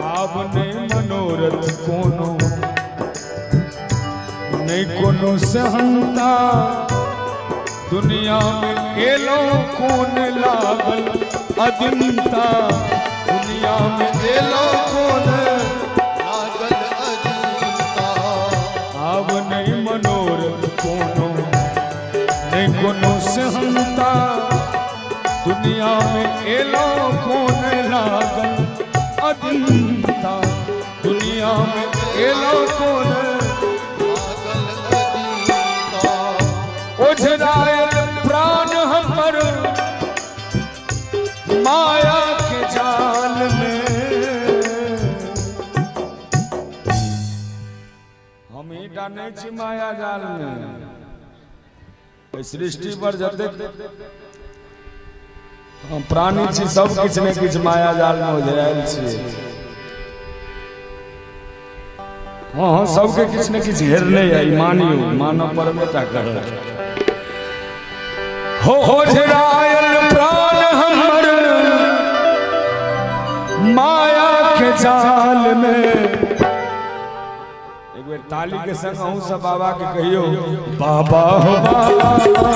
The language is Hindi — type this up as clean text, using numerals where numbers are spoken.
आपने मनोरथ कोनो नहीं कोनो सहनता दुनिया में एलो कौन लागल अदिनता दुनिया में एलो कौन लागल अदिनता अब नहीं मनोरथ कोनो नहीं कोनो सहनता दुनिया में एलो कौन लागल अदिनता दुनिया में एलो कौन ओझरायल प्राण हमर माया के जाल में हम ही डाने छी माया जाल में सृष्टि पर जते हम प्राणी छी सब किछ ने किछ माया जाल में ओझरायल छी। हाँ सबके किछ ने किछ घेरले आई मानियो मानव परमेता कर ओझरायल प्राण हमर माया के जाल में। एक बेर ताली के संग अहूँ सब बाबा के कहियो बाबा हो बाबा